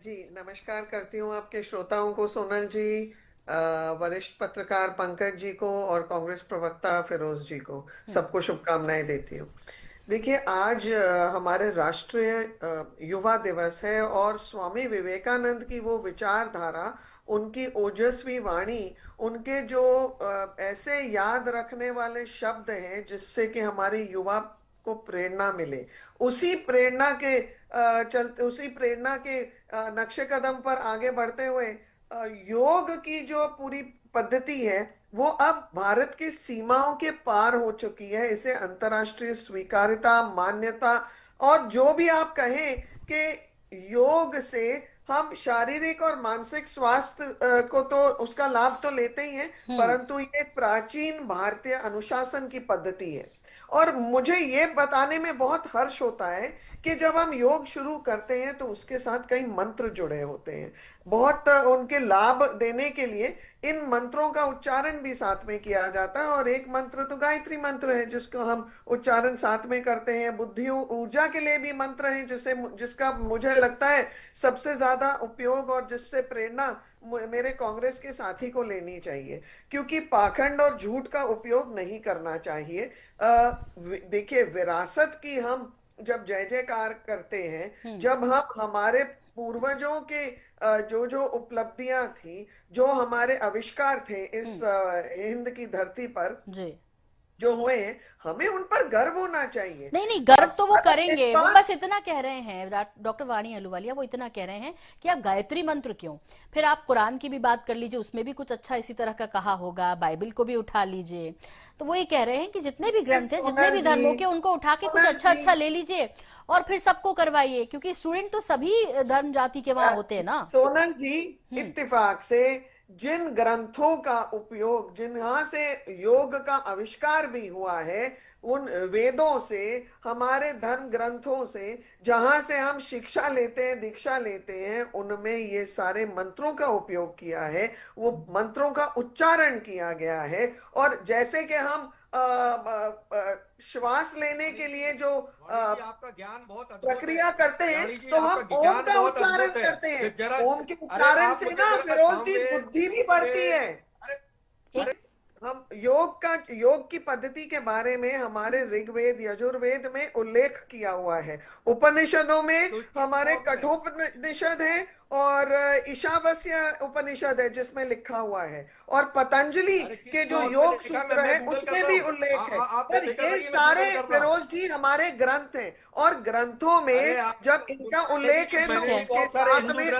जी, नमस्कार करती हूँ आपके श्रोताओं को, सोनल जी, वरिष्ठ पत्रकार पंकज जी को और कांग्रेस प्रवक्ता फिरोज जी को हम्म। सबको शुभकामनाएं देती हूँ। देखिए, आज हमारे राष्ट्रीय युवा दिवस है और स्वामी विवेकानंद की वो विचारधारा, उनकी ओजस्वी वाणी, उनके जो ऐसे याद रखने वाले शब्द हैं जिससे कि हमारे युवा को प्रेरणा मिले, उसी प्रेरणा के चलते, उसी प्रेरणा के नक्शे कदम पर आगे बढ़ते हुए योग की जो पूरी पद्धति है वो अब भारत की सीमाओं के पार हो चुकी है। इसे अंतर्राष्ट्रीय स्वीकार्यता, मान्यता और जो भी आप कहें कि योग से हम शारीरिक और मानसिक स्वास्थ्य को तो उसका लाभ तो लेते ही हैं, हम्म। परंतु ये प्राचीन भारतीय अनुशासन की पद्धति है। और मुझे ये बताने में बहुत हर्ष होता है कि जब हम योग शुरू करते हैं तो उसके साथ कई मंत्र जुड़े होते हैं। बहुत उनके लाभ देने के लिए इन मंत्रों का उच्चारण भी साथ में किया जाता है, और एक मंत्र तो गायत्री मंत्र है जिसको हम उच्चारण साथ में करते हैं। बुद्धि ऊर्जा के लिए भी मंत्र है जिसका मुझे लगता है सबसे ज्यादा उपयोग और जिससे प्रेरणा मेरे कांग्रेस के साथी को लेनी चाहिए, क्योंकि पाखंड और झूठ का उपयोग नहीं करना चाहिए। देखिए, विरासत की हम जब जय जयकार करते हैं, हम्म। जब हम हमारे पूर्वजों के जो जो उपलब्धियां थी, जो हमारे आविष्कार थे इस हम्म। हिंद की धरती पर जी। जो हुए हैं, हमें उन पर गर्व होना चाहिए। नहीं नहीं, गर्व तो वो भारत इस करेंगे। वो बार बस इतना कह रहे हैं, डॉक्टर वाणी अहलूवालिया, वो इतना कह रहे हैं कि आप गायत्री मंत्र क्यों। फिर आप कुरान की भी बात कर लीजिए, उसमें भी कुछ अच्छा इसी तरह का कहा होगा। बाइबल को भी उठा लीजिए। तो वो ये कह रहे हैं कि जितने भी ग्रंथ हैं, जितने सोनल भी जी, धर्मों के, उनको उठा के कुछ सोनल अच्छा जी, अच्छा ले लीजिए और फिर सबको करवाइए, क्योंकि स्टूडेंट तो सभी धर्म जाति के वहां होते हैं ना। सोनल जी, हम्म। इत्तेफाक से जिन ग्रंथों का उपयोग, जिन्हां से योग का आविष्कार भी हुआ है, उन वेदों से, हमारे धर्म ग्रंथों से, जहां से हम शिक्षा लेते हैं, दीक्षा लेते हैं, उनमें ये सारे मंत्रों का उपयोग किया है। वो मंत्रों का उच्चारण किया गया है। और जैसे कि हम श्वास लेने के लिए जो वाणी जी, आपका ज्ञान बहुत अद्भुत है। प्रक्रिया करते हैं, वाणी जी, तो हम आपका ओम ज्ञान का बहुत उच्चारण अद्भुत है। करते हैं। फिर जरा, ओम के अरे उच्चारण आप से मुझे ना जरा फिरोज जी, सामने बुद्धि भी मुझे बढ़ती है। अरे एक। अरे हम योग की पद्धति के बारे में हमारे ऋग्वेद यजुर्वेद में उल्लेख किया हुआ है। उपनिषदों में तो किस हमारे फॉर्म में? कठोपनिषद है और ईशावास्य उपनिषद है जिसमें लिखा हुआ है, और पतंजलि अरे किस के जो फॉर्म में योग देखा? सूत्र मैं है गूगल कर उसमें रहा भी हूँ। उल्लेख है। आप पर बेफिक्र ये रहिए, मैं सारे गूगल कर रहा हूँ। फिरोज जी हमारे ग्रंथ हैं, और ग्रंथों अरे में आप जब इनका गूगल कर उल्लेख लीजिए। है तो ठीक मैंने भी है। उसके बहुत सारे साथ हिंदू में